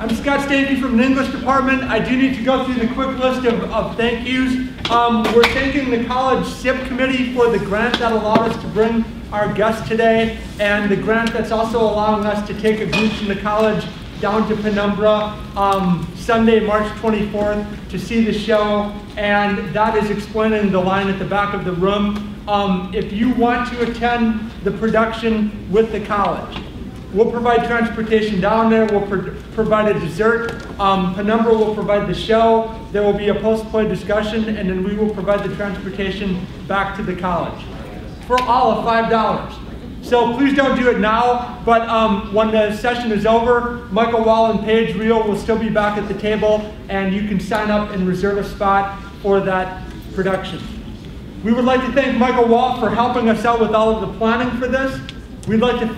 I'm Scott Stanky from the English department. I do need to go through the quick list of thank yous. We're thanking the college SIP committee for the grant that allowed us to bring our guest today, and the grant that's also allowing us to take a group from the college down to Penumbra Sunday, March 24th to see the show, and that is explained in the line at the back of the room. If you want to attend the production with the college, we'll provide transportation down there, we'll provide a dessert, Penumbra will provide the show, there will be a post-play discussion, and then we will provide the transportation back to the college for all of $5. So please don't do it now, but when the session is over, Michael Wall and Paige Reel will still be back at the table, and you can sign up and reserve a spot for that production. We would like to thank Michael Wall for helping us out with all of the planning for this. We'd like to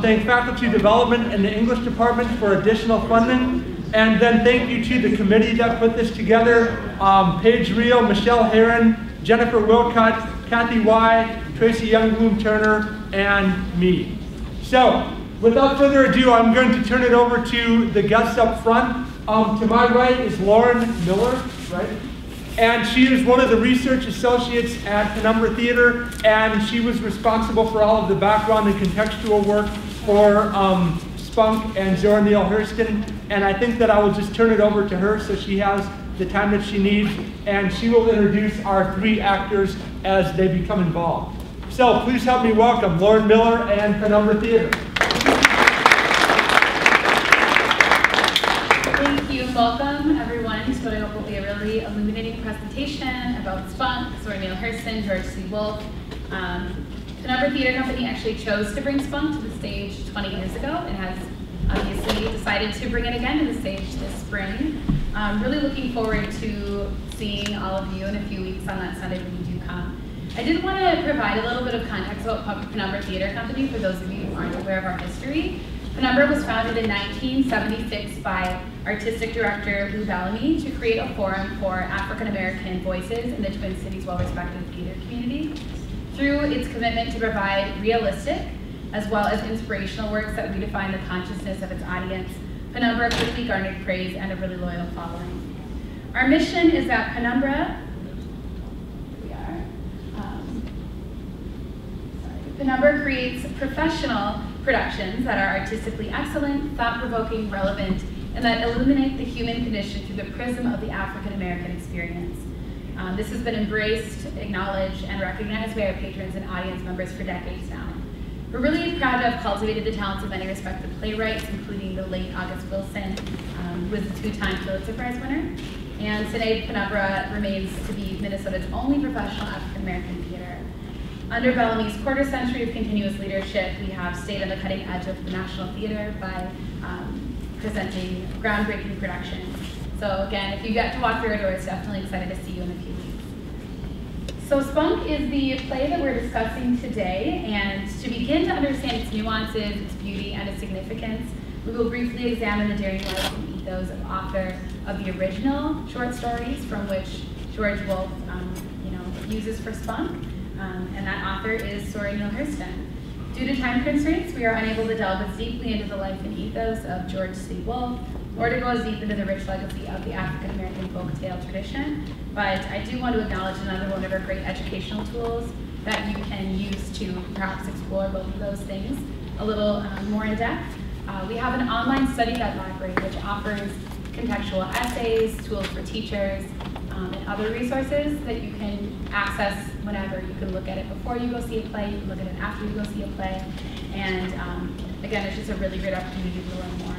thank Faculty Development and the English Department for additional funding. And then thank you to the committee that put this together, Paige Reel, Michelle Herron, Jennifer Wilcott, Kathy Y, Tracy Youngbloom-Turner, and me. So, without further ado, I'm going to turn it over to the guests up front. To my right is Lauren Miller, right? And she is one of the research associates at Penumbra Theater, and she was responsible for all of the background and contextual work for Spunk and Zora Neale Hurston. And I think that I will just turn it over to her so she has the time that she needs, and she will introduce our three actors as they become involved. So please help me welcome Lauren Miller and Penumbra Theater. Thank you. Welcome everyone to what I hope will be a really illuminating presentation about Spunk, Zora Neale Hurston, George C. Wolfe. Penumbra Theater Company actually chose to bring Spunk to the stage 20 years ago and has obviously decided to bring it again to the stage this spring. Really looking forward to seeing all of you in a few weeks on that Sunday when you do come. I did want to provide a little bit of context about Penumbra Theater Company for those of you who aren't aware of our history. Penumbra was founded in 1976 by artistic director Lou Bellamy to create a forum for African-American voices in the Twin Cities' well-respected theater community. Through its commitment to provide realistic as well as inspirational works that redefine the consciousness of its audience, Penumbra quickly garnered praise and a really loyal following. Our mission is that Penumbra creates professional productions that are artistically excellent, thought-provoking, relevant, and that illuminate the human condition through the prism of the African-American experience. This has been embraced, acknowledged, and recognized by our patrons and audience members for decades now. We're really proud to have cultivated the talents of many respected playwrights, including the late August Wilson, who was a two-time Pulitzer Prize winner. And today, Penumbra remains to be Minnesota's only professional African-American theater. Under Bellamy's quarter century of continuous leadership, we have stayed on the cutting edge of the National Theater by presenting groundbreaking productions. So again, if you get to walk through our doors, definitely excited to see you in a few weeks. So Spunk is the play that we're discussing today, and to begin to understand its nuances, its beauty, and its significance, we will briefly examine the daring life and ethos of author of the original short stories from which George Wolfe uses for Spunk. And that author is Zora Neale Hurston. Due to time constraints, we are unable to delve as deeply into the life and ethos of George C. Wolfe, or to go as deep into the rich legacy of the African-American folktale tradition. But I do want to acknowledge another one of our great educational tools that you can use to perhaps explore both of those things a little more in depth. We have an online study guide library which offers contextual essays, tools for teachers, and other resources that you can access whenever. You can look at it before you go see a play, you can look at it after you go see a play, and again, it's just a really great opportunity to learn more.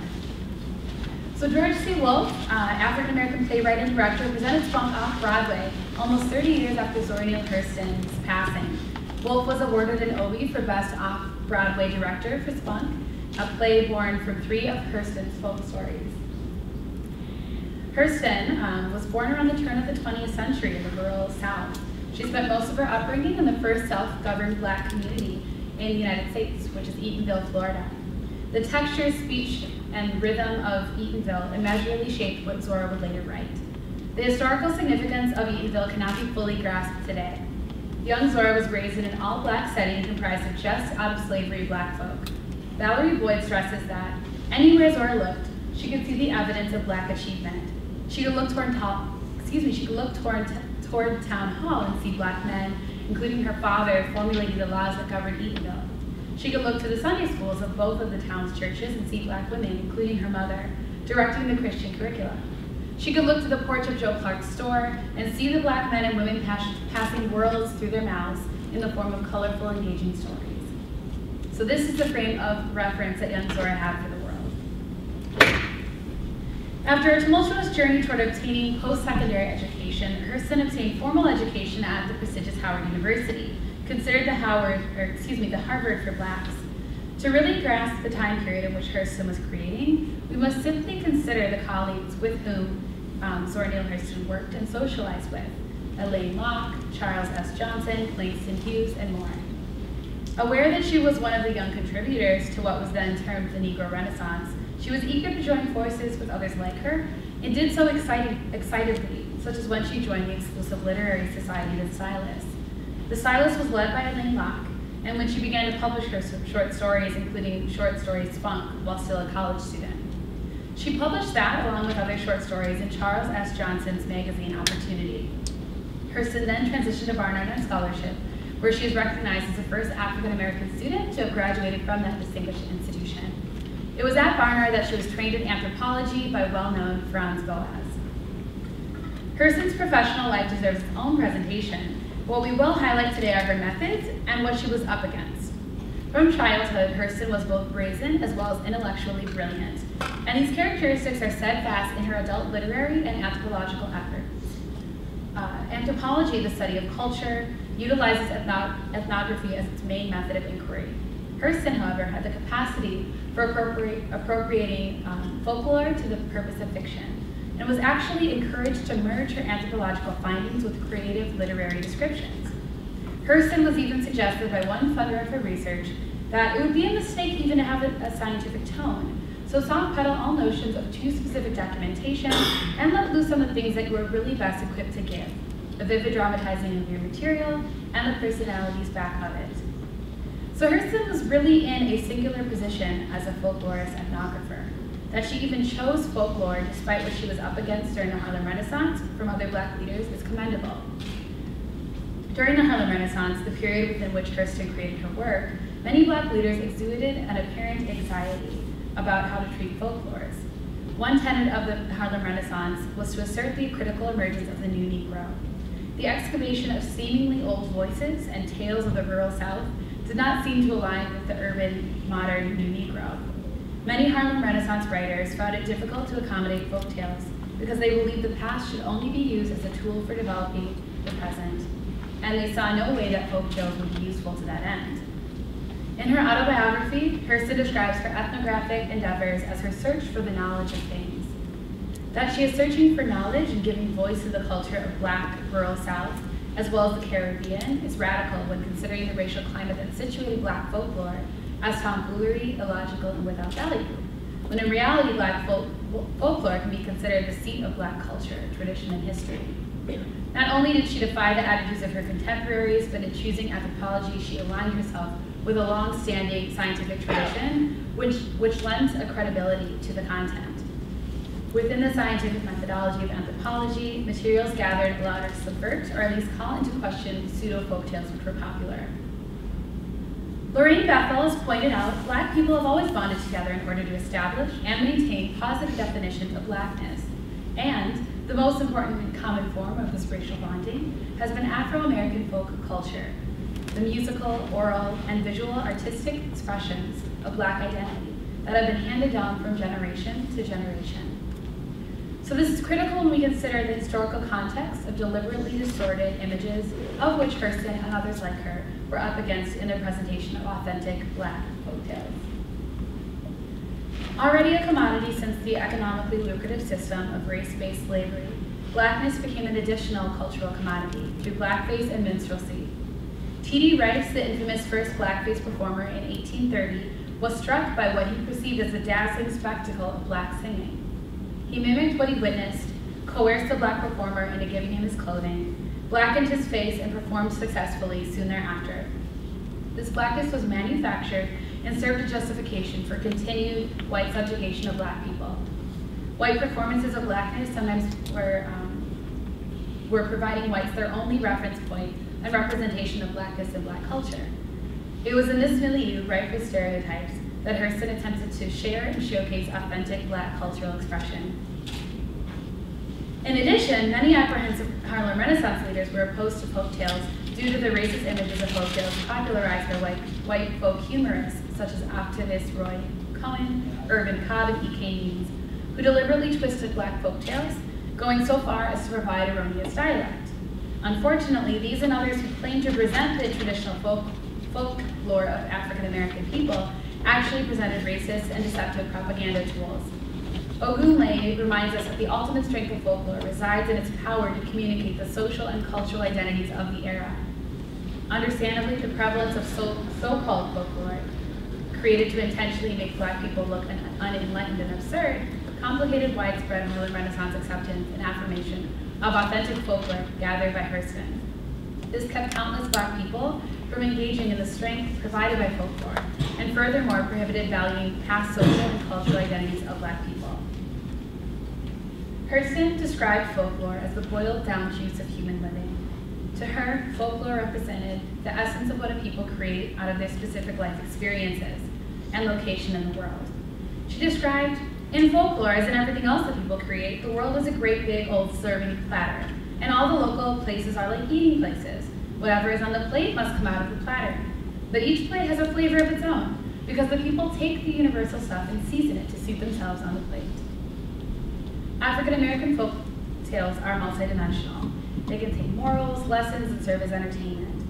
So George C. Wolfe, African-American playwright and director, presented Spunk off-Broadway almost 30 years after Zora Neale Hurston's passing. Wolfe was awarded an Obie for Best Off-Broadway Director for Spunk, a play born from three of Hurston's folk stories. Hurston was born around the turn of the 20th century in the rural South. She spent most of her upbringing in the first self-governed Black community in the United States, which is Eatonville, Florida. The texture, speech, and rhythm of Eatonville immeasurably shaped what Zora would later write. The historical significance of Eatonville cannot be fully grasped today. Young Zora was raised in an all-Black setting comprised of just out-of-slavery Black folk. Valerie Boyd stresses that anywhere Zora looked, she could see the evidence of Black achievement. She could look toward town hall and see Black men, including her father, formulating the laws that governed Eatonville. She could look to the Sunday schools of both of the town's churches and see Black women, including her mother, directing the Christian curricula. She could look to the porch of Joe Clark's store and see the Black men and women passing worlds through their mouths in the form of colorful, engaging stories. So this is the frame of reference that young Zora had for the world. After a tumultuous journey toward obtaining post-secondary education, Hurston obtained formal education at the prestigious Howard University, considered the Harvard for Blacks. To really grasp the time period in which Hurston was creating, we must simply consider the colleagues with whom Zora Neale Hurston worked and socialized with: Elaine Locke, Charles S. Johnson, Langston Hughes, and more. Aware that she was one of the young contributors to what was then termed the Negro Renaissance, she was eager to join forces with others like her, and did so excitedly, such as when she joined the exclusive literary society, the Silas. The Silas was led by Elaine Locke, and when she began to publish her short stories, including short stories Spunk, while still a college student. She published that, along with other short stories, in Charles S. Johnson's magazine, Opportunity. Hurston then transitioned to Barnard on scholarship, where she is recognized as the first African-American student to have graduated from that distinguished institution. It was at Barnard that she was trained in anthropology by well-known Franz Boas. Hurston's professional life deserves its own presentation. What we will highlight today are her methods and what she was up against. From childhood, Hurston was both brazen as well as intellectually brilliant, and these characteristics are steadfast in her adult literary and anthropological efforts. Anthropology, the study of culture, utilizes ethnography as its main method of inquiry. Hurston, however, had the capacity for appropriating folklore to the purpose of fiction, and was actually encouraged to merge her anthropological findings with creative literary descriptions. Hurston was even suggested by one funder of her research that it would be a mistake even to have a scientific tone, so soft pedal all notions of too specific documentation and let loose on the things that you were really best equipped to give: the vivid dramatizing of your material and the personalities back of it. So Hurston was really in a singular position as a folklorist ethnographer. That she even chose folklore despite what she was up against during the Harlem Renaissance from other Black leaders is commendable. During the Harlem Renaissance, the period within which Hurston created her work, many Black leaders exuded an apparent anxiety about how to treat folklores. One tenet of the Harlem Renaissance was to assert the critical emergence of the new Negro. The excavation of seemingly old voices and tales of the rural South did not seem to align with the urban, modern new Negro. Many Harlem Renaissance writers found it difficult to accommodate folk tales because they believed the past should only be used as a tool for developing the present, and they saw no way that folk tales would be useful to that end. In her autobiography, Hurston describes her ethnographic endeavors as her search for the knowledge of things. That she is searching for knowledge and giving voice to the culture of Black rural South, as well as the Caribbean, is radical when considering the racial climate that situated Black folklore as tomfoolery, illogical, and without value, when in reality Black folklore can be considered the seat of Black culture, tradition, and history. Not only did she defy the attitudes of her contemporaries, but in choosing anthropology, she aligned herself with a long-standing scientific tradition, which lends a credibility to the content. Within the scientific methodology of anthropology, materials gathered allowed her to subvert, or at least call into question, pseudo-folktales which were popular. Lorraine Bethel has pointed out, Black people have always bonded together in order to establish and maintain positive definitions of Blackness, and the most important and common form of this racial bonding has been Afro-American folk culture, the musical, oral, and visual artistic expressions of Black identity that have been handed down from generation to generation. So this is critical when we consider the historical context of deliberately distorted images of which Hurston and others like her were up against in their presentation of authentic Black folktales. Already a commodity since the economically lucrative system of race-based slavery, Blackness became an additional cultural commodity through blackface and minstrelsy. T.D. Rice, the infamous first blackface performer in 1830, was struck by what he perceived as the dazzling spectacle of Black singing. He mimicked what he witnessed, coerced the Black performer into giving him his clothing, blackened his face, and performed successfully soon thereafter. This blackness was manufactured and served a justification for continued white subjugation of Black people. White performances of blackness sometimes were providing whites their only reference point and representation of blackness in black culture. It was in this milieu, rife with stereotypes, that Hurston attempted to share and showcase authentic black cultural expression. In addition, many apprehensive Harlem Renaissance leaders were opposed to folktales due to the racist images of folktales popularized by white folk humorists such as activist Roy Cohen, Irvin Cobb, and E.K. Means, who deliberately twisted black folktales, going so far as to provide erroneous dialect. Unfortunately, these and others who claim to present the traditional folklore of African American people actually presented racist and deceptive propaganda tools. Ogunleye reminds us that the ultimate strength of folklore resides in its power to communicate the social and cultural identities of the era. Understandably, the prevalence of so-called folklore, created to intentionally make black people look unenlightened and absurd, complicated widespread Harlem Renaissance acceptance and affirmation of authentic folklore gathered by Hurston. This kept countless black people from engaging in the strength provided by folklore, and furthermore prohibited valuing past social and cultural identities of black people. Hurston described folklore as the boiled down juice of human living. To her, folklore represented the essence of what a people create out of their specific life experiences and location in the world. She described, in folklore, as in everything else that people create, the world is a great big old serving platter, and all the local places are like eating places. Whatever is on the plate must come out of the platter. But each plate has a flavor of its own, because the people take the universal stuff and season it to suit themselves on the plate. African American folk tales are multidimensional. They contain morals, lessons, and serve as entertainment.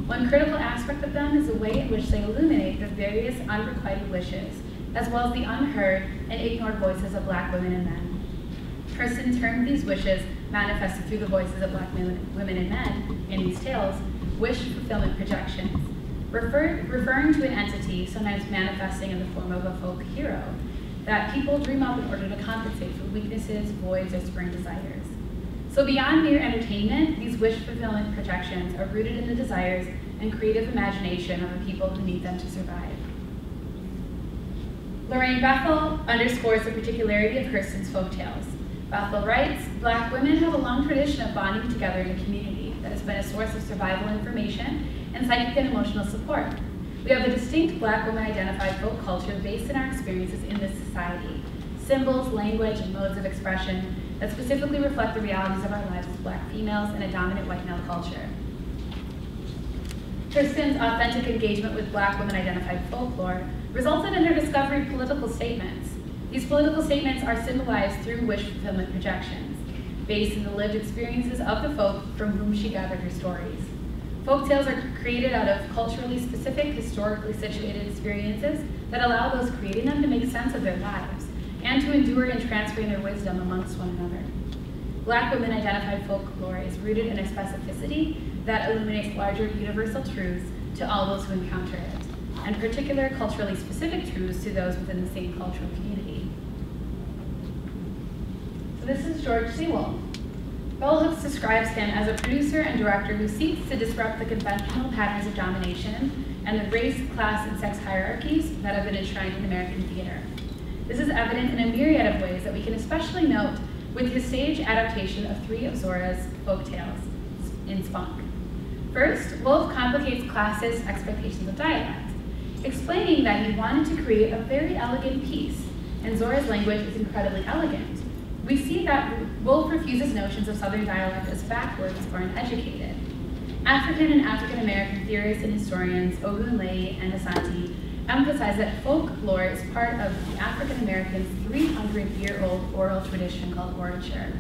One critical aspect of them is the way in which they illuminate the various unrequited wishes, as well as the unheard and ignored voices of black women and men. Hurston termed these wishes, manifested through the voices of black women and men in these tales, wish fulfillment projections, referring to an entity sometimes manifesting in the form of a folk hero that people dream up in order to compensate for weaknesses, voids, or spring desires. So beyond mere entertainment, these wish fulfillment projections are rooted in the desires and creative imagination of the people who need them to survive. Lorraine Bethel underscores the particularity of Hurston's folktales. Bethel writes, black women have a long tradition of bonding together in a community that has been a source of survival information and psychic and emotional support. We have a distinct black woman-identified folk culture based in our experiences in this society, symbols, language, and modes of expression that specifically reflect the realities of our lives as black females in a dominant white male culture. Hurston's authentic engagement with black women-identified folklore resulted in her discovery of political statements. These political statements are symbolized through wish fulfillment projections, based in the lived experiences of the folk from whom she gathered her stories. Folktales are created out of culturally specific, historically situated experiences that allow those creating them to make sense of their lives and to endure and transfer their wisdom amongst one another. Black women-identified folklore is rooted in a specificity that illuminates larger universal truths to all those who encounter it, and particular culturally specific truths to those within the same cultural community. So this is George Sewell. Bell Hooks describes him as a producer and director who seeks to disrupt the conventional patterns of domination and the race, class, and sex hierarchies that have been enshrined in American theater. This is evident in a myriad of ways that we can especially note with his stage adaptation of 3 of Zora's folktales in Spunk. First, Wolfe complicates classist expectations of dialect, explaining that he wanted to create a very elegant piece, and Zora's language is incredibly elegant. We see that Wolfe refuses notions of Southern dialect as backwards or uneducated. African and African American theorists and historians Ogunleye and Asante emphasize that folklore is part of the African American's 300-year-old oral tradition called orature.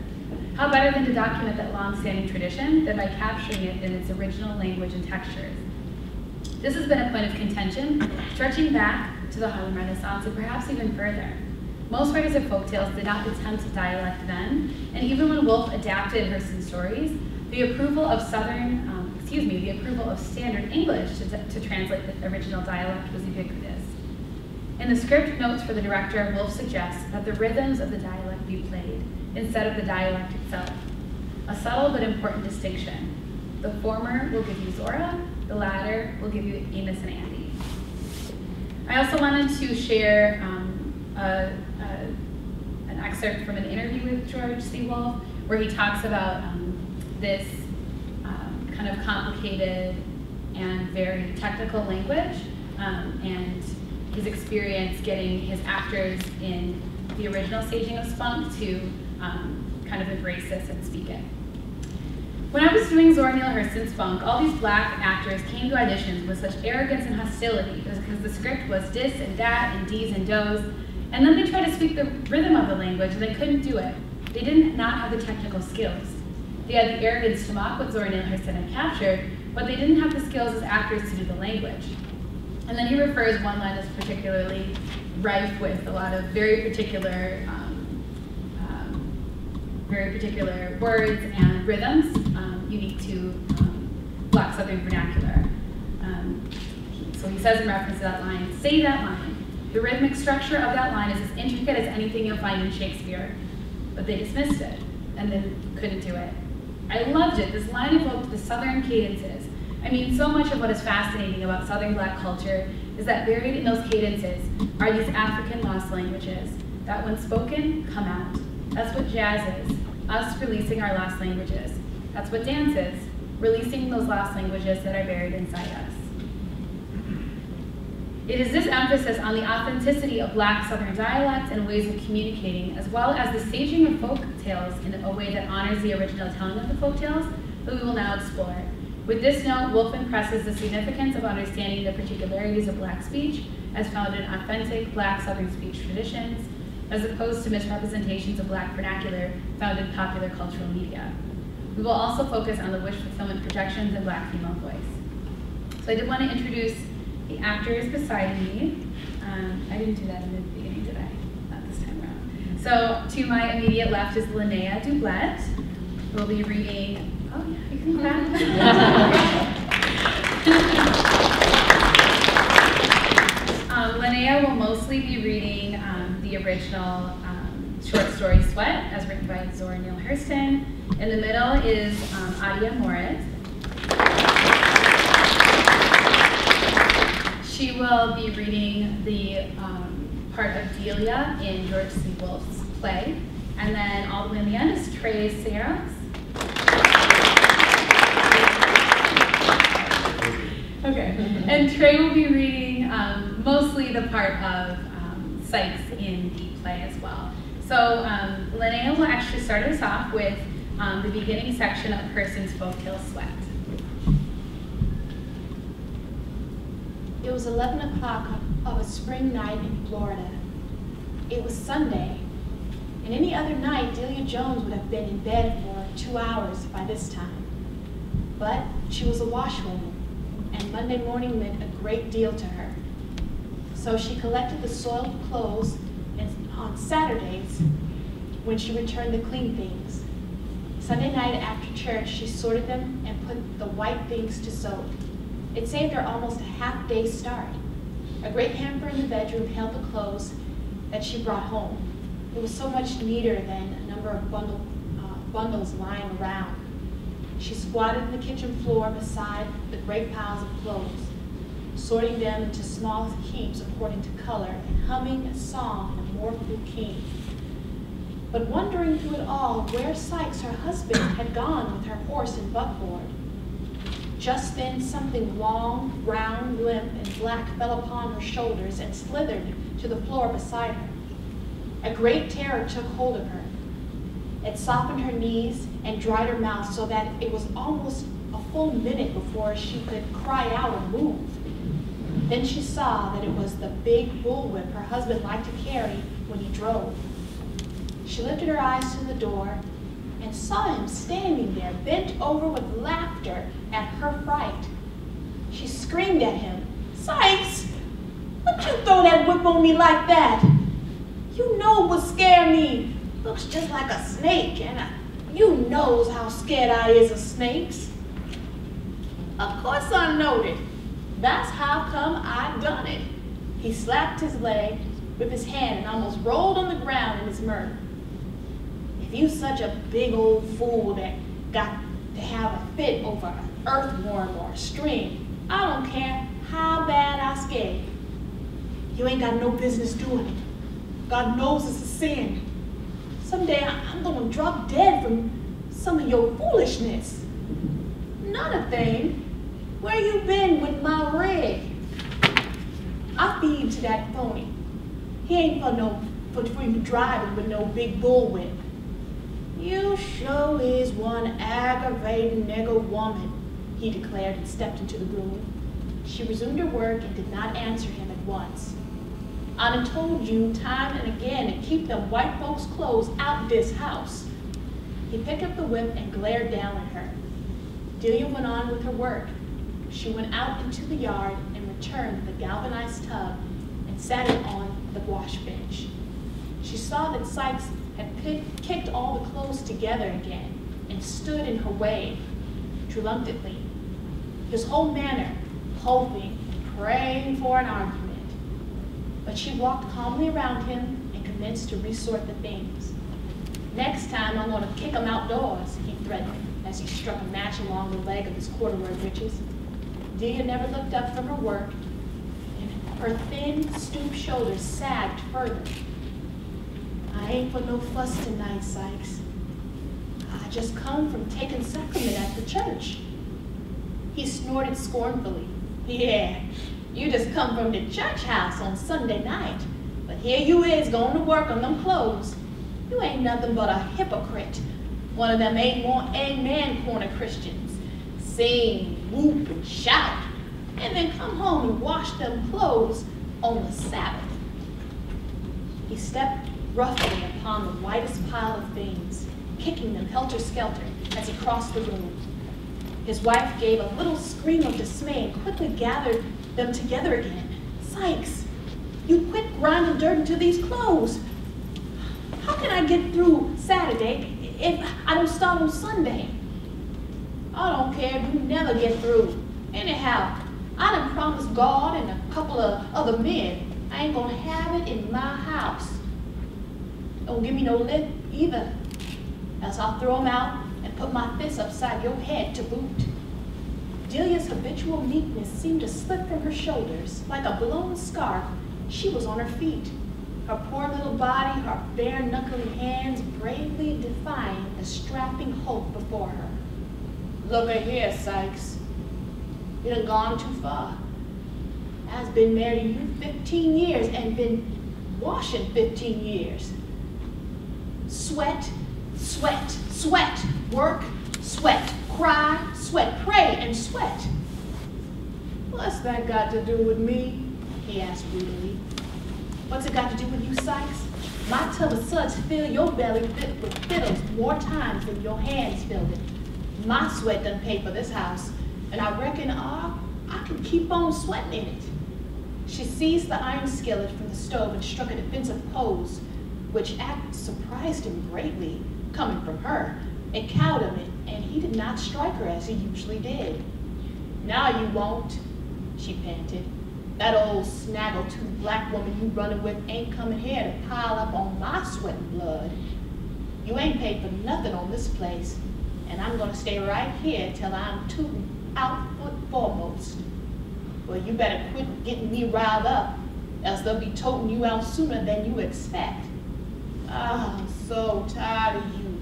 How better than to document that long-standing tradition than by capturing it in its original language and textures? This has been a point of contention, stretching back to the Harlem Renaissance and perhaps even further. Most writers of folktales did not attempt dialect then, and even when Wolfe adapted Hurston's stories, the approval of standard English to translate the original dialect was ubiquitous. In the script notes for the director, Wolfe suggests that the rhythms of the dialect be played instead of the dialect itself. A subtle but important distinction. The former will give you Zora, the latter will give you Amos and Andy. I also wanted to share an excerpt from an interview with George C. Wolfe, where he talks about this kind of complicated and very technical language, and his experience getting his actors in the original staging of Spunk to kind of embrace this and speak it. When I was doing Zora Neale Hurston's Spunk, all these black actors came to auditions with such arrogance and hostility because the script was dis and dat and dees and does, and then they tried to speak the rhythm of the language and they couldn't do it. They did not have the technical skills. They had the arrogance to mock what Zora Neale Hurston had captured, but they didn't have the skills as actors to do the language. And then he refers one line that's particularly rife with a lot of very particular words and rhythms unique to Black Southern vernacular. So he says in reference to that line, "Say that line. The rhythmic structure of that line is as intricate as anything you'll find in Shakespeare." But they dismissed it and then couldn't do it. I loved it. This line evoked the Southern cadences. I mean, so much of what is fascinating about Southern Black culture is that buried in those cadences are these African lost languages that when spoken, come out. That's what jazz is, us releasing our lost languages. That's what dance is, releasing those lost languages that are buried inside us. It is this emphasis on the authenticity of Black Southern dialect and ways of communicating, as well as the staging of folk tales in a way that honors the original telling of the folk tales, that we will now explore. With this note, Wolfe impresses the significance of understanding the particularities of Black speech as found in authentic Black Southern speech traditions, as opposed to misrepresentations of Black vernacular found in popular cultural media. We will also focus on the wish fulfillment projections in Black female voice. So I did want to introduce the actors beside me. I didn't do that in the beginning, did I? Not this time around. So to my immediate left is Linnea Dublett, who will be reading, oh yeah, you can clap. Linnea will mostly be reading the original short story Sweat, as written by Zora Neale Hurston. In the middle is Adia Moritz. She will be reading the part of Delia in George C. Wolfe's play. And then all the way in the end is Trey Sayers. Okay, and Trey will be reading mostly the part of Sykes in the play as well. So Linnea will actually start us off with the beginning section of Hurston's folktale Sweat. It was 11 o'clock of a spring night in Florida. It was Sunday, and any other night Delia Jones would have been in bed for 2 hours by this time. But she was a washwoman, and Monday morning meant a great deal to her. So she collected the soiled clothes, and on Saturdays, when she returned the clean things. Sunday night after church, she sorted them and put the white things to soak. It saved her almost a half-day start. A great hamper in the bedroom held the clothes that she brought home. It was so much neater than a number of bundles lying around. She squatted on the kitchen floor beside the great piles of clothes, sorting them into small heaps according to color and humming a song in a mournful key. But wondering through it all where Sykes, her husband, had gone with her horse and buckboard. Just then something long, round, limp, and black fell upon her shoulders and slithered to the floor beside her. A great terror took hold of her. It softened her knees and dried her mouth so that it was almost a full minute before she could cry out or move. Then she saw that it was the big bullwhip her husband liked to carry when he drove. She lifted her eyes to the door and saw him standing there, bent over with laughter at her fright. She screamed at him, "Sykes, what'd you throw that whip on me like that? You know it would scare me. Looks just like a snake, and you knows how scared I is of snakes." "Of course I knowed it. That's how come I done it." He slapped his leg with his hand and almost rolled on the ground in his mirth. "If you such a big old fool that got to have a fit over an earthworm or a string, I don't care how bad I scare you. You ain't got no business doing it. God knows it's a sin. Someday I'm gonna drop dead from some of your foolishness. Not a thing. Where you been with my rig? I feed to that pony. He ain't for you driving with no big bullwhip. You sure is one aggravating nigger woman, he declared and stepped into the room. She resumed her work and did not answer him at once. I done told you time and again to keep them white folks' clothes out this house. He picked up the whip and glared down at her. Delia went on with her work. She went out into the yard and returned with a galvanized tub and sat it on the wash bench. She saw that Sykes had kicked all the clothes together again and stood in her way, reluctantly, his whole manner hoping, praying for an argument. But she walked calmly around him and commenced to resort the things. Next time I'm gonna kick him outdoors, he threatened as he struck a match along the leg of his corduroy breeches. Delia never looked up from her work, and her thin, stooped shoulders sagged further. I ain't for no fuss tonight, Sykes. I just come from taking sacrament at the church. He snorted scornfully. Yeah, you just come from the church house on Sunday night, but here you is going to work on them clothes. You ain't nothing but a hypocrite. One of them ain't more amen corner Christians. Sing, whoop, and shout, and then come home and wash them clothes on the Sabbath. He stepped roughly upon the whitest pile of things, kicking them helter-skelter as he crossed the room. His wife gave a little scream of dismay and quickly gathered them together again. Sykes, you quit grinding dirt into these clothes. How can I get through Saturday if I don't start on Sunday? I don't care if you never get through. Anyhow, I done promised God and a couple of other men I ain't gonna have it in my house. Don't give me no lip either, else I'll throw them out and put my fist upside your head to boot. Delia's habitual meekness seemed to slip from her shoulders. Like a blown scarf, she was on her feet, her poor little body, her bare knuckly hands bravely defying the strapping hope before her. Look at here, Sykes. You done gone too far. I've been married to you 15 years and been washing 15 years. Sweat, sweat, sweat, work, sweat, cry, sweat, pray, and sweat. What's that got to do with me? He asked brutally. What's it got to do with you, Sykes? My tub of suds fill your belly with fiddles more times than your hands filled it. My sweat done paid for this house, and I reckon I can keep on sweating in it. She seized the iron skillet from the stove and struck a defensive pose, which act surprised him greatly, coming from her. It cowed him, and he did not strike her as he usually did. Now you won't, she panted. That old snaggle-tooth black woman you running with ain't coming here to pile up on my sweat and blood. You ain't paid for nothing on this place, and I'm gonna stay right here till I'm tooting out foot foremost. Well, you better quit getting me riled up, else they'll be toting you out sooner than you expect. I'm so tired of you.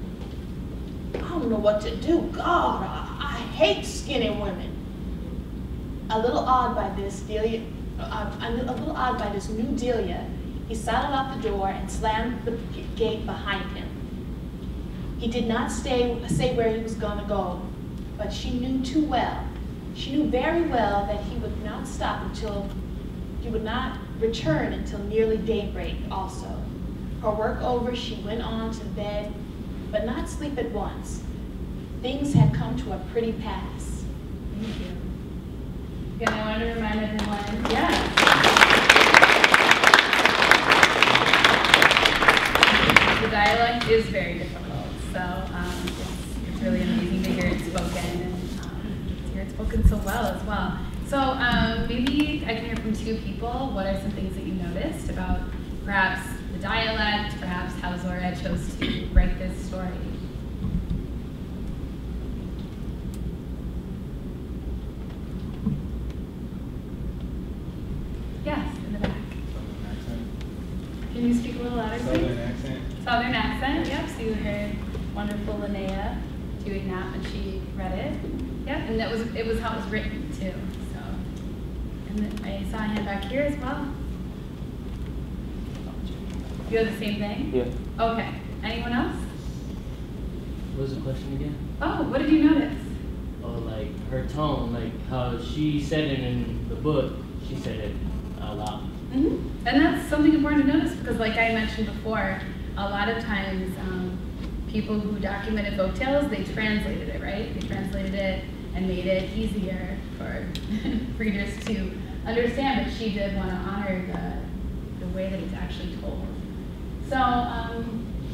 I don't know what to do. God, I hate skinny women. A little awed by this new Delia, he sidled out the door and slammed the gate behind him. He did not say where he was going to go, but she knew too well. She knew very well that he would not return until nearly daybreak also. Her work over, she went on to bed, but not sleep at once. Things had come to a pretty pass. Thank you. Again, I want to remind everyone, the dialect is very difficult, so it's really amazing to hear it spoken, and to hear it spoken so well as well. So maybe I can hear from two people. What are some things that you noticed about perhaps the dialect, perhaps how Zora chose to write this story? Yes, in the back. Southern accent. Can you speak a little louder, please? Southern accent. Southern accent. Yep, so you heard wonderful Linnea doing that when she read it. Yep, and it was how it was written too. So, and then I saw a hand back here as well. You have the same thing? Yeah. Okay. Anyone else? What was the question again? Oh, what did you notice? Oh, like her tone, like how she said it in the book, she said it out loud. Mm-hmm. And that's something important to notice because, like I mentioned before, a lot of times people who documented folk tales, they translated it, right? They translated it and made it easier for readers to understand, but she did want to honor the way that it's actually told. So,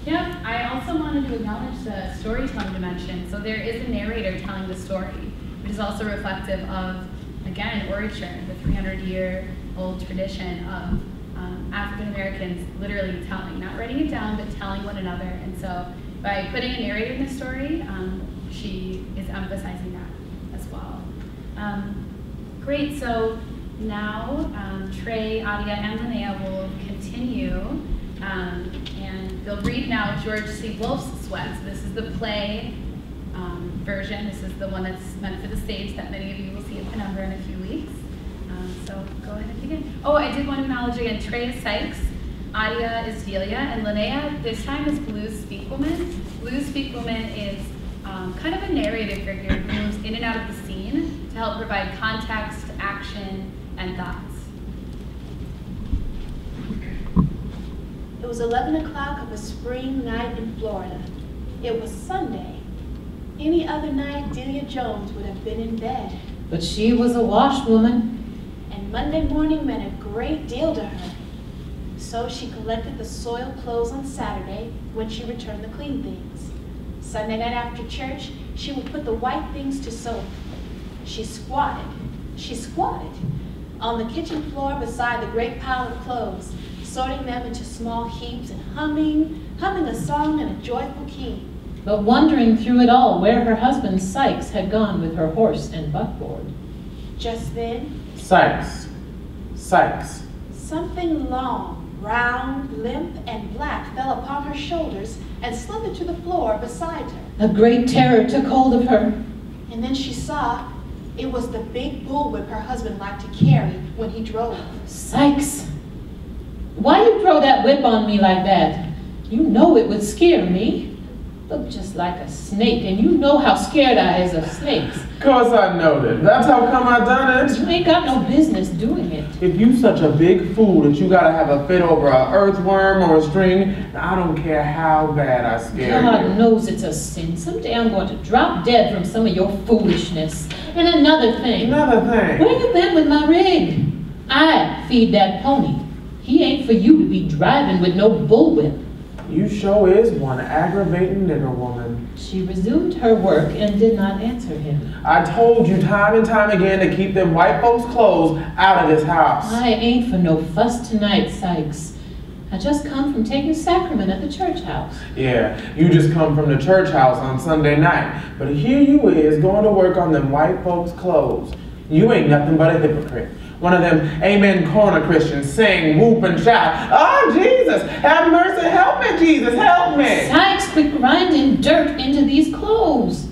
yeah, I also wanted to acknowledge the storytelling dimension. So there is a narrator telling the story, which is also reflective of, again, orature, the 300-year-old tradition of African Americans literally telling, not writing it down, but telling one another. And so by putting a narrator in the story, she is emphasizing that as well. Great, so now Trey, Adia, and Linnea will continue, and they'll read now George C. Wolfe's Sweat. So this is the play version. This is the one that's meant for the stage that many of you will see at Penumbra in a few weeks. So go ahead and begin. Oh, I did want to acknowledge again, Trey is Sykes, Adia is Delia, and Linnea this time is Blue's Speak Woman. Blue's Speak Woman is kind of a narrative figure who moves in and out of the scene to help provide context, action, and thoughts. It was 11 o'clock of a spring night in Florida. It was Sunday. Any other night, Delia Jones would have been in bed. But she was a washwoman. And Monday morning meant a great deal to her. So she collected the soiled clothes on Saturday when she returned the clean things. Sunday night after church, she would put the white things to soak. She squatted on the kitchen floor beside the great pile of clothes, sorting them into small heaps and humming a song in a joyful key. But wondering through it all where her husband Sykes had gone with her horse and buckboard. Just then, Sykes. Something long, round, limp, and black fell upon her shoulders and slithered to the floor beside her. A great terror took hold of her. And then she saw it was the big bullwhip her husband liked to carry when he drove. Sykes, why you throw that whip on me like that? You know it would scare me. Look just like a snake, and you know how scared I is of snakes. Course I know that. That's how come I done it. You ain't got no business doing it. If you such a big fool that you gotta have a fit over a earthworm or a string, I don't care how bad I scare God you. knows it's a sin. Someday I'm going to drop dead from some of your foolishness. And another thing. Where you been with my rig? I feed that pony. He ain't for you to be driving with no bullwhip. You sure is one aggravating nigger woman. She resumed her work and did not answer him. I told you time and time again to keep them white folks' clothes out of this house. I ain't for no fuss tonight, Sykes. I just come from taking sacrament at the church house. Yeah, you just come from the church house on Sunday night. But here you is going to work on them white folks' clothes. You ain't nothing but a hypocrite. One of them amen corner Christians sing, whoop, and shout, "Oh, Jesus, have mercy, help me, Jesus, help me." Sykes, quit grinding dirt into these clothes.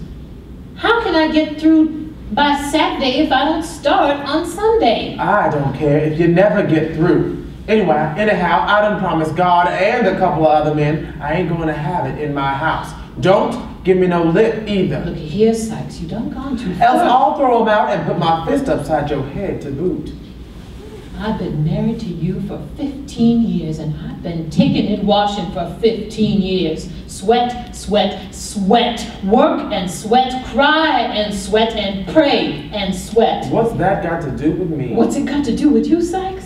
How can I get through by Saturday if I don't start on Sunday? I don't care if you never get through. Anyhow, I done promised God and a couple of other men I ain't going to have it in my house. Don't give me no lip either. Look here, Sykes, you done gone too far. Else I'll throw them out and put my fist upside your head to boot. I've been married to you for 15 years, and I've been taking in washing for 15 years. Sweat, sweat, sweat. Work and sweat. Cry and sweat. And pray and sweat. What's that got to do with me? What's it got to do with you, Sykes?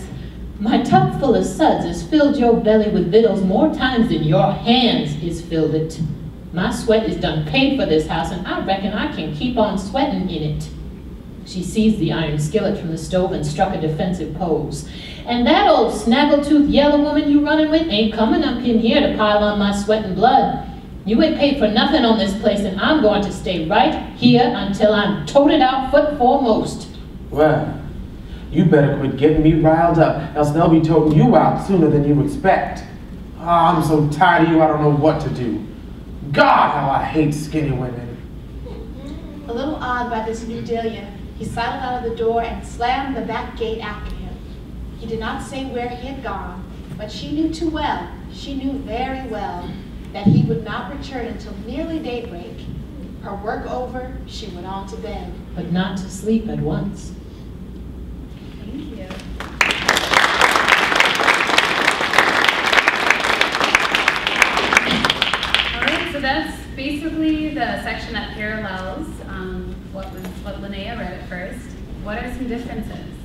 My tub full of suds has filled your belly with victuals more times than your hands has filled it. My sweat is done paid for this house, and I reckon I can keep on sweating in it. She seized the iron skillet from the stove and struck a defensive pose. And that old snaggletooth yellow woman you running with ain't coming up in here to pile on my sweat and blood. You ain't paid for nothing on this place, and I'm going to stay right here until I'm toted out foot foremost. Well, you better quit getting me riled up, else they'll be toting you out sooner than you expect. I'm so tired of you, I don't know what to do. God, how I hate skinny women. A little awed by this new Delia, he sidled out of the door and slammed the back gate after him. He did not say where he had gone, but she knew too well, she knew very well, that he would not return until nearly daybreak. Her work over, she went on to bed. But not to sleep at once. Thank you. All right, so that's basically the section that parallels what Linnea read at first. What are some differences?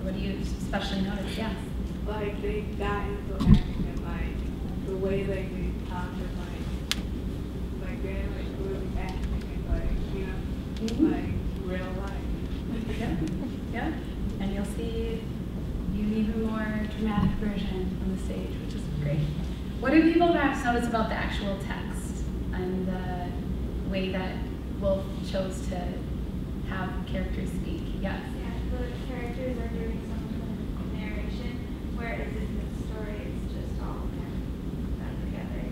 What do you especially notice? Yes. Like they got into acting and like the way they talked and like they're like really acting and like, you know, like real life. Yeah. Yeah. And you'll see an even more dramatic version on the stage, which is great. What do people perhaps notice about the actual text and the way that Wolf chose to have characters speak? Yes. Yeah, the characters are doing some kind of narration, whereas in the story it's just all kind of done together.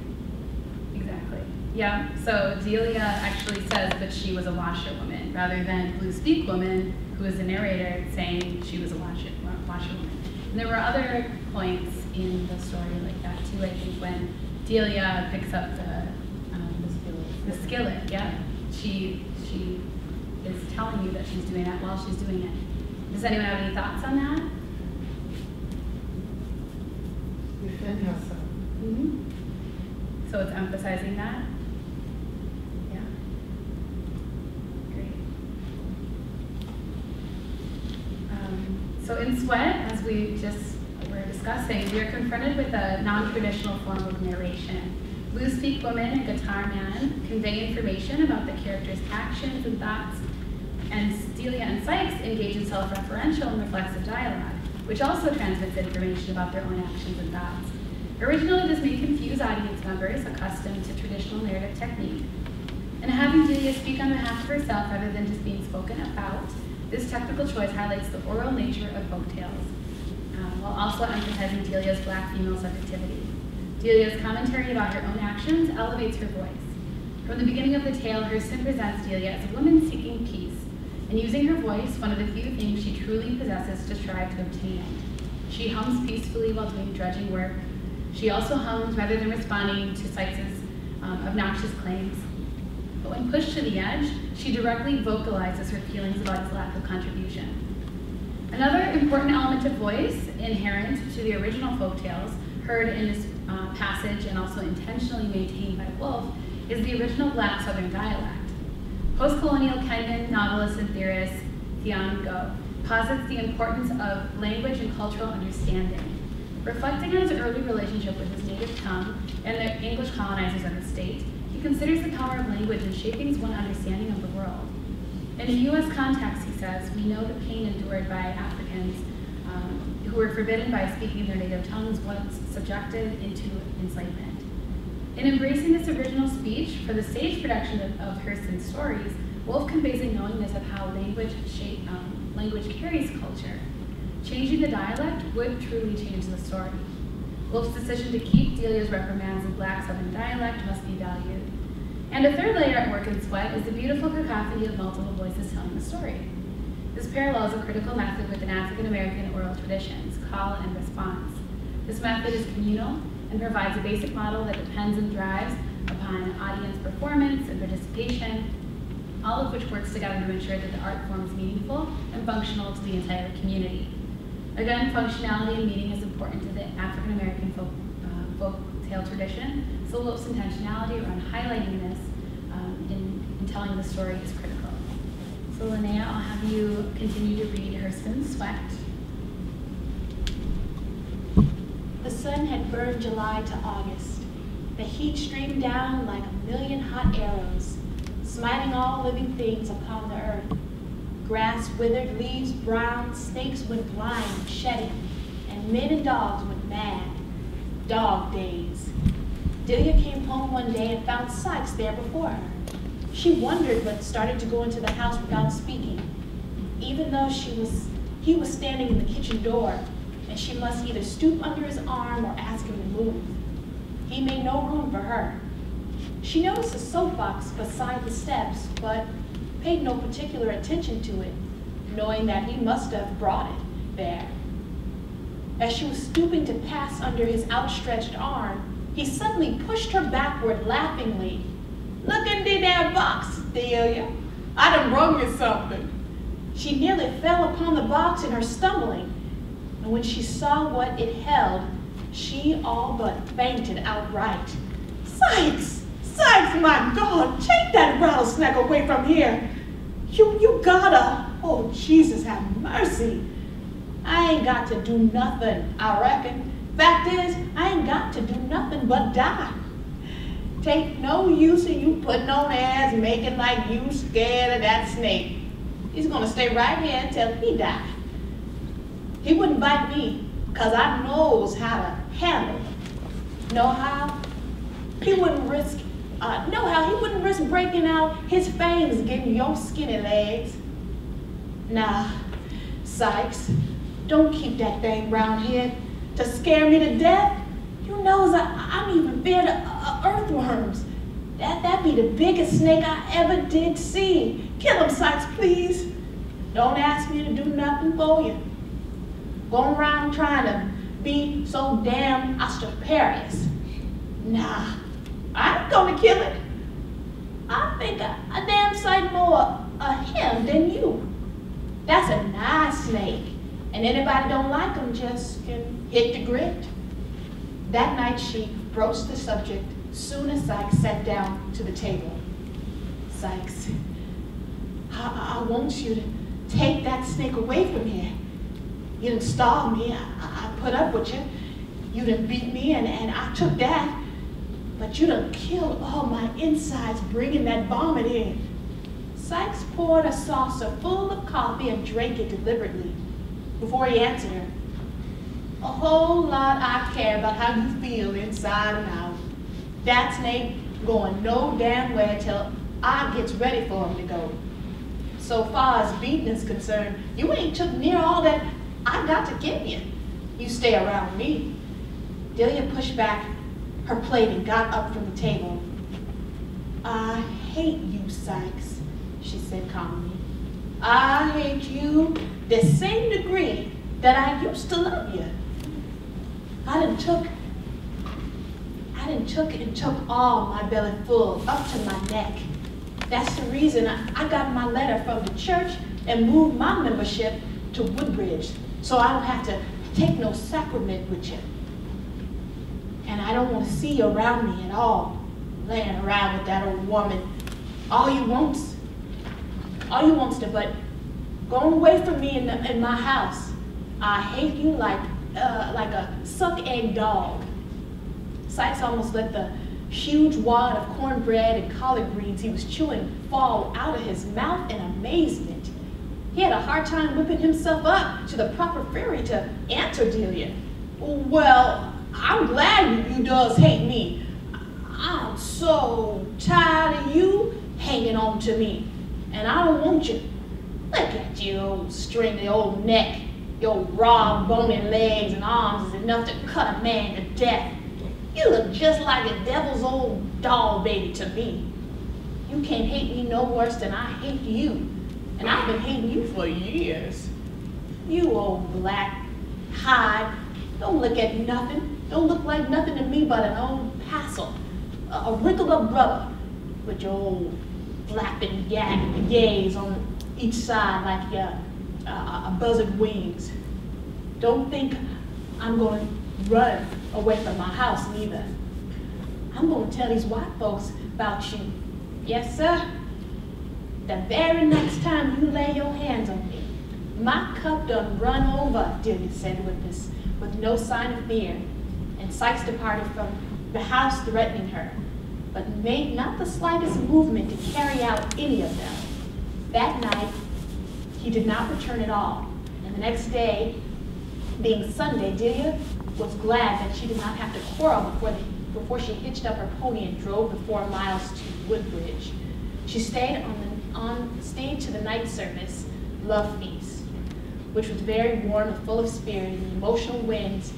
Exactly. Yeah. So Delia actually says that she was a washerwoman, rather than Blue Speak Woman, who is the narrator, saying she was a washerwoman. And there were other points in the story like that too. I think when Delia picks up the skillet, yeah, she is telling you that she's doing that while she's doing it. Does anyone have any thoughts on that? Defend yourself. Mm-hmm. So it's emphasizing that? Yeah. Great. So in Sweat, as we just were discussing, we are confronted with a non-traditional form of narration. Blue Speak Woman and Guitar Man convey information about the character's actions and thoughts, and Delia and Sykes engage in self-referential and reflexive dialogue, which also transmits information about their own actions and thoughts. Originally, this may confuse audience members accustomed to traditional narrative technique. And having Delia speak on behalf of herself rather than just being spoken about, this technical choice highlights the oral nature of folk tales, while also emphasizing Delia's Black female subjectivity. Delia's commentary about her own actions elevates her voice. From the beginning of the tale, Hurston presents Delia as a woman seeking peace, and using her voice, one of the few things she truly possesses to strive to obtain it. She hums peacefully while doing drudging work. She also hums rather than responding to Sykes' obnoxious claims. But when pushed to the edge, she directly vocalizes her feelings about his lack of contribution. Another important element of voice inherent to the original folktales, heard in this passage and also intentionally maintained by Wolfe, is the original Black Southern dialect. Post-colonial Kenyan novelist and theorist Theon Go posits the importance of language and cultural understanding. Reflecting on his early relationship with his native tongue and the English colonizers of the state, he considers the power of language in shaping one's understanding of the world. In a U.S. context, he says, we know the pain endured by Africans who were forbidden by speaking their native tongues once subjected into enslavement. In embracing this original speech for the stage production of Hurston's stories, Wolfe conveys a knowingness of how language carries culture. Changing the dialect would truly change the story. Wolfe's decision to keep Delia's reprimands in Black Southern dialect must be valued. And a third layer at work in Sweat is the beautiful cacophony of multiple voices telling the story. This parallels a critical method within African American oral traditions, call and response. This method is communal and provides a basic model that depends and thrives upon audience performance and participation, all of which works together to ensure that the art form is meaningful and functional to the entire community. Again, functionality and meaning is important to the African American folk tale tradition, so Wolfe's intentionality around highlighting this in telling the story is critical. So Linnea, I'll have you continue to read Hurston's Sweat. The sun had burned July to August. The heat streamed down like a million hot arrows, smiting all living things upon the earth. Grass withered, leaves brown, snakes went blind, shedding, and men and dogs went mad. Dog days. Delia came home one day and found Sykes there before her. She wondered but started to go into the house without speaking, even though he was standing in the kitchen door, and she must either stoop under his arm or ask him to move. he made no room for her. She noticed a soapbox beside the steps, but paid no particular attention to it, knowing that he must have brought it there. As she was stooping to pass under his outstretched arm, he suddenly pushed her backward laughingly. "Look into that box, Delia. I done brung you something." She nearly fell upon the box in her stumbling, and when she saw what it held, she all but fainted outright. "Sykes! Sykes, my God, take that rattlesnake away from here. You gotta, oh Jesus, have mercy. I ain't got to do nothing, I reckon. Fact is, I ain't got to do nothing but die. Take no use in you putting on airs, making like you scared of that snake. He's gonna stay right here until he dies. He wouldn't bite me, cause I knows how to handle it. Know how? He wouldn't risk breaking out his fangs getting your skinny legs. Nah, Sykes, don't keep that thing round here to scare me to death. You knows I'm even feared of earthworms. That'd be the biggest snake I ever did see. Kill him, Sykes, please. Don't ask me to do nothing for you. Going around trying to be so damn obstreperous. Nah, I ain't gonna kill it. I think a damn sight more of him than you. That's a nice snake, and anybody don't like him just can hit the grit. That night she broached the subject soon as Sykes sat down to the table. Sykes, I want you to take that snake away from here. You didn't starve me, I put up with you. You didn't beat me, and I took that. But you done killed all my insides bringing that vomit in. Sykes poured a saucer full of coffee and drank it deliberately before he answered her. A whole lot I care about how you feel inside and out. That snake going no damn where till I gets ready for him to go. So far as beating is concerned, you ain't took near all that I got to give you. You stay around me. Delia pushed back her plate and got up from the table. I hate you, Sykes, she said calmly. I hate you the same degree that I used to love you. I done took and took all my belly full up to my neck. That's the reason I got my letter from the church and moved my membership to Woodbridge, so I don't have to take no sacrament with you. And I don't want to see you around me at all, laying around with that old woman. All you wants to, but going away from me in my house. I hate you like a suck-egg dog. Sykes almost let the huge wad of cornbread and collard greens he was chewing fall out of his mouth in amazement. He had a hard time whipping himself up to the proper fury to answer Delia. Well, I'm glad you does hate me. I'm so tired of you hanging on to me, and I don't want you. Look at you, old stringy old neck. Your raw, bony legs and arms is enough to cut a man to death. You look just like a devil's old doll baby to me. You can't hate me no worse than I hate you, and I've been hating you for years. You old black hide, don't look at nothing. Don't look like nothing to me but an old passel, a wrinkled up brother with your old flapping yays on each side like a buzzard wings. Don't think I'm going to run away from my house neither. I'm going to tell these white folks about you. Yes, sir. The very next time you lay your hands on me, my cup done run over, Delia said with no sign of fear. And Sykes departed from the house threatening her, but made not the slightest movement to carry out any of them. That night, he did not return at all, and the next day, being Sunday, Delia was glad that she did not have to quarrel before she hitched up her pony and drove the 4 miles to Woodbridge. She stayed stayed to the night service, Love Feast, which was very warm and full of spirit, and the emotional winds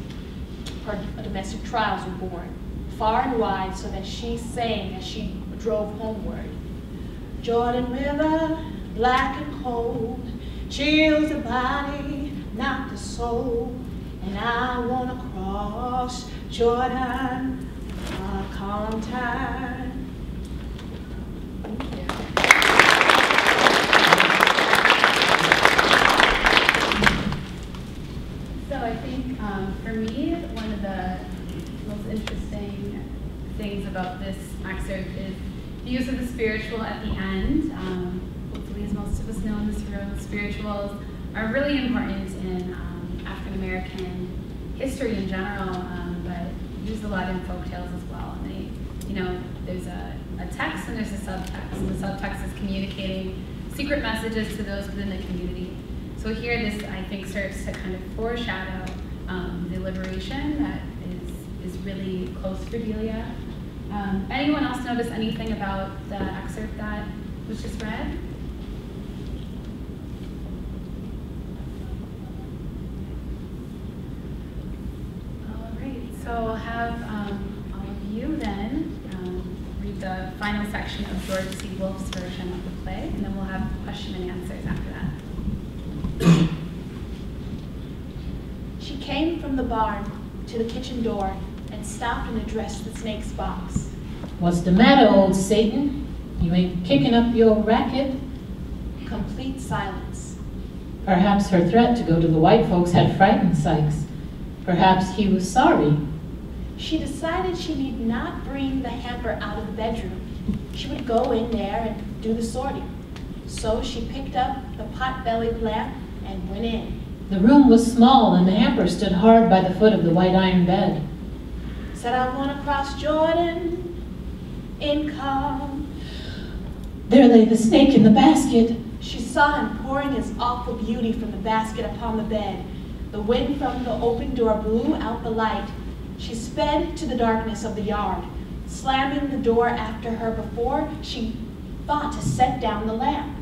her domestic trials were born. far and wide, so that she sang as she drove homeward. Jordan River, black and cold, chills the body, not the soul. And I wanna cross Jordan, a calm tide. Thank you. So I think for me, one of the most interesting things about this excerpt is the use of the spiritual at the end. Hopefully, as most of us know in this room, spirituals are really important in African American history in general, but used a lot in folktales as well. And they, you know, there's a text and there's a subtext. And the subtext is communicating secret messages to those within the community. So here, this I think serves to kind of foreshadow the liberation that is really close for Delia. Anyone else notice anything about the excerpt that was just read? All right, so I'll have all of you then read the final section of George C. Wolfe's version of the play, and then we'll have question and answers after that. She came from the barn to the kitchen door and stopped and addressed the snake's box. What's the matter, old Satan? You ain't kicking up your racket? Complete silence. Perhaps her threat to go to the white folks had frightened Sykes. Perhaps he was sorry. She decided she need not bring the hamper out of the bedroom. She would go in there and do the sorting. So she picked up the pot-bellied lamp and went in. The room was small and the hamper stood hard by the foot of the white iron bed. Said, I want to cross Jordan in calm. There lay the snake in the basket. She saw him pouring his awful beauty from the basket upon the bed. The wind from the open door blew out the light. She sped to the darkness of the yard, slamming the door after her before she thought to set down the lamp.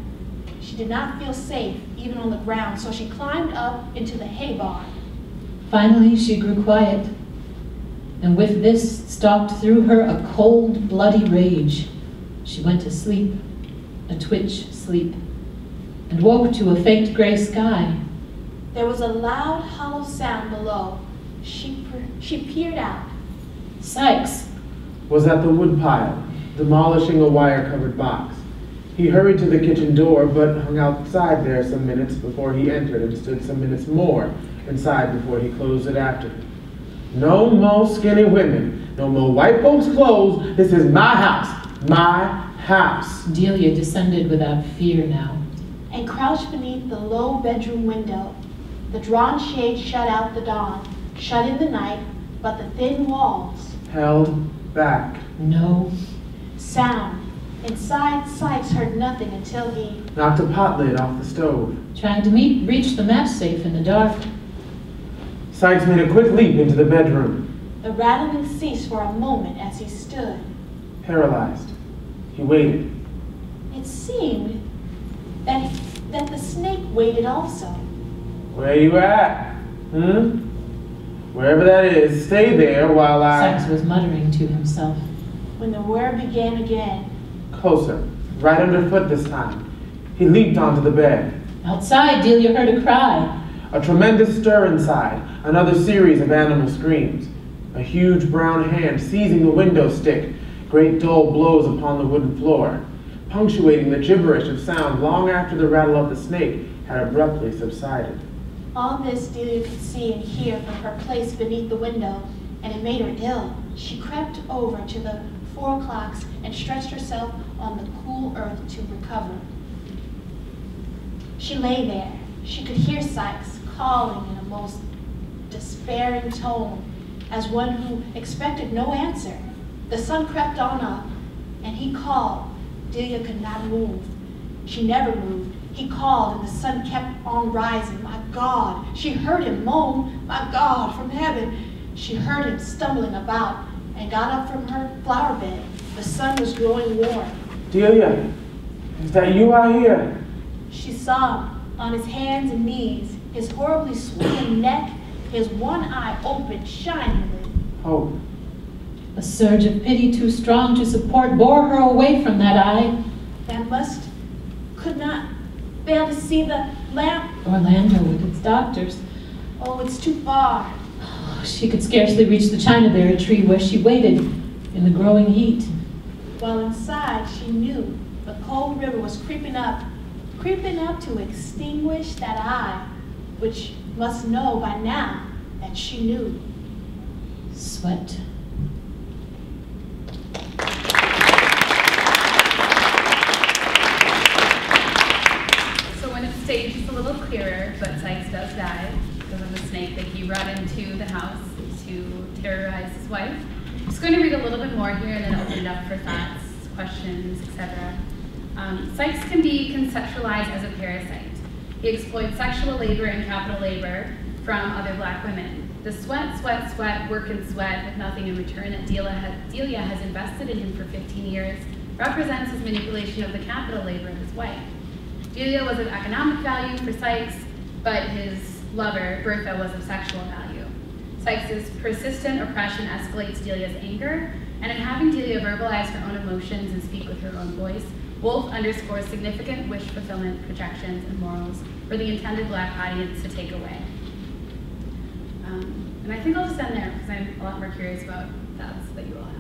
She did not feel safe, even on the ground, so she climbed up into the hay barn. Finally, she grew quiet, and with this stalked through her a cold, bloody rage. She went to sleep, a twitch sleep, and woke to a faint gray sky. There was a loud, hollow sound below. She peered out. Sykes was at the woodpile, demolishing a wire-covered box. He hurried to the kitchen door, but hung outside there some minutes before he entered and stood some minutes more inside before he closed it after him. No more skinny women, no more white folks' clothes. This is my house, my house. Delia descended without fear now. And crouched beneath the low bedroom window. The drawn shade shut out the dawn, shut in the night, but the thin walls held back. No sound. Inside, Sykes heard nothing until he knocked a pot lid off the stove. Trying to reach the match safe in the dark. Sykes made a quick leap into the bedroom. The rattling ceased for a moment as he stood. Paralyzed, he waited. It seemed that the snake waited also. Where you at? Wherever that is, stay there while Sykes was muttering to himself. When the whir began again. Closer, right underfoot this time. He leaped onto the bed. Outside, Delia heard a cry. A tremendous stir inside, another series of animal screams. A huge brown hand seizing the window stick, great dull blows upon the wooden floor, punctuating the gibberish of sound long after the rattle of the snake had abruptly subsided. All this Delia could see and hear from her place beneath the window, and it made her ill. She crept over to the 4 o'clocks and stretched herself on the cool earth to recover. She lay there. She could hear Sykes calling in a most despairing tone, as one who expected no answer. The sun crept on up, and he called. Delia could not move. She never moved. He called, and the sun kept on rising. My God! She heard him moan, my God, from heaven. She heard him stumbling about and got up from her flower bed. The sun was growing warm. Delia, is that you out here? She saw him on his hands and knees, his horribly swollen neck, his one eye open shiningly. Hope. A surge of pity too strong to support bore her away from that eye. That lust could not fail to see the lamp. Orlando with its doctors. Oh, it's too far. She could scarcely reach the chinaberry tree where she waited in the growing heat. While inside, she knew the cold river was creeping up to extinguish that eye, which must know by now that she knew. Sweat. So when it's staged, it's a little clearer, but Sykes does die because of the snake that he brought into the house to terrorize his wife. I'm just going to read a little bit more here and then open it up for thoughts, questions, etc. Sykes can be conceptualized as a parasite. He exploits sexual labor and capital labor from other black women. The sweat, sweat, sweat, work and sweat with nothing in return that Delia has invested in him for 15 years represents his manipulation of the capital labor of his wife. Delia was of economic value for Sykes, but his lover, Bertha, was of sexual value. Sykes' persistent oppression escalates Delia's anger, and in having Delia verbalize her own emotions and speak with her own voice, Wolfe underscores significant wish fulfillment, projections, and morals for the intended black audience to take away. And I think I'll just end there because I'm a lot more curious about thoughts that you all have.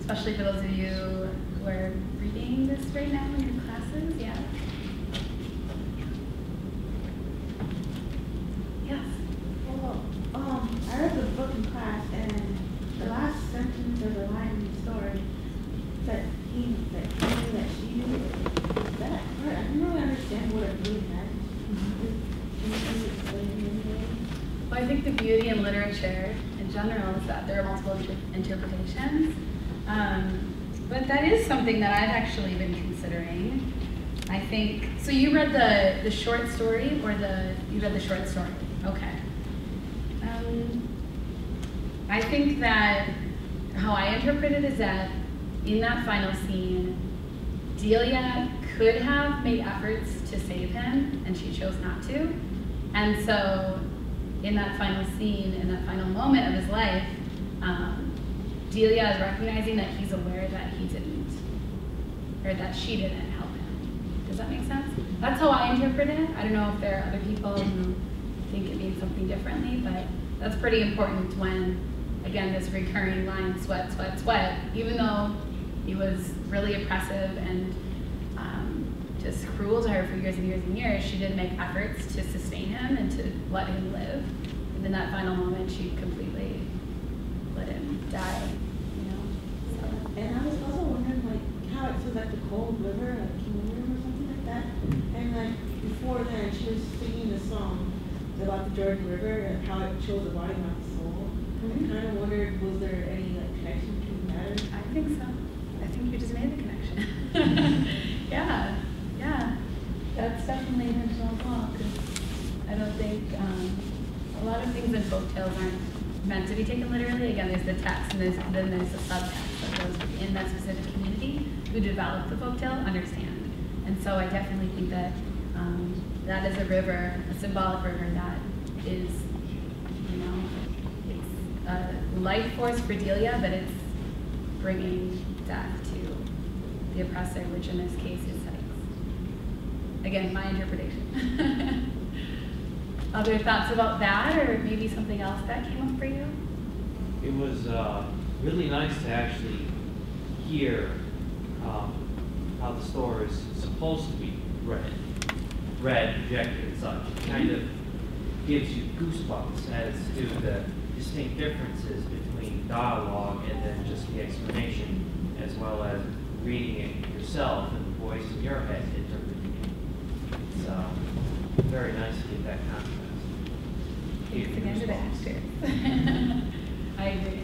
Especially for those of you who are reading this right now in your classes, yeah. Yes? Well, I read the book in class, and the last sentence or the line in the story that he knew that she knew that. I didn't really understand what it really meant. Can you explain it anyway? Well, I think the beauty in literature in general is that there are multiple interpretations. But that is something that I've actually been considering. I think, so you read the short story, or you read the short story? Okay. I think that how I interpret it is that in that final scene, Delia could have made efforts to save him, and she chose not to. And so in that final scene, in that final moment of his life, Delia is recognizing that he's aware that he didn't, or that she didn't help him. Does that make sense? That's how I interpret it. I don't know if there are other people who think it means something differently, but that's pretty important when, again, this recurring line, sweat, sweat, sweat, even though he was really oppressive and just cruel to her for years and years and years, she did make efforts to sustain him and to let him live. And in that final moment, she completely let him die, you know? So. And I was also wondering, like, how it says, like, the cold river, like King River or something like that. And, like, before then, she was singing the song about the Jordan River and how it shows the body, not the soul. I kind of wondered, was there any, like, connection between that? I think so. I think you just made the connection. Yeah. Yeah, that's definitely intentional as well, because I don't think a lot of things in folktales aren't meant to be taken literally. Again, there's the text, and then there's the subtext that those in that specific community who develop the folktale understand. And so I definitely think that that is a river, a symbolic river that is, you know, it's a life force for Delia, but it's bringing death to the oppressor, which in this case is Sykes. Again, my interpretation. Other thoughts about that, or maybe something else that came up for you? It was really nice to actually hear how the story is supposed to be read, projected and such. It kind of gives you goosebumps as to the distinct differences between dialogue and then just the explanation, as well as reading it yourself and the voice in your head interpreting it. It's very nice to get that contrast. Thanks again to the actor. I agree.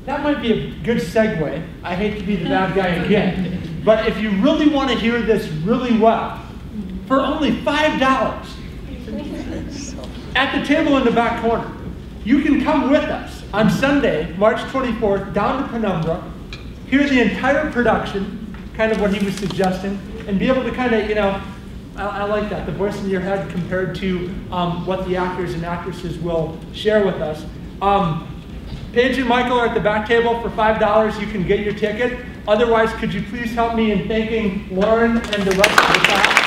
That might be a good segue. I hate to be the bad guy again. But if you really want to hear this really well, for only $5 at the table in the back corner, you can come with us on Sunday, March 24th, down to Penumbra, hear the entire production, kind of what he was suggesting, and be able to kind of, you know, I like that, the voice in your head compared to what the actors and actresses will share with us. Paige and Michael are at the back table for $5. You can get your ticket. Otherwise, could you please help me in thanking Lauren and the rest of the class?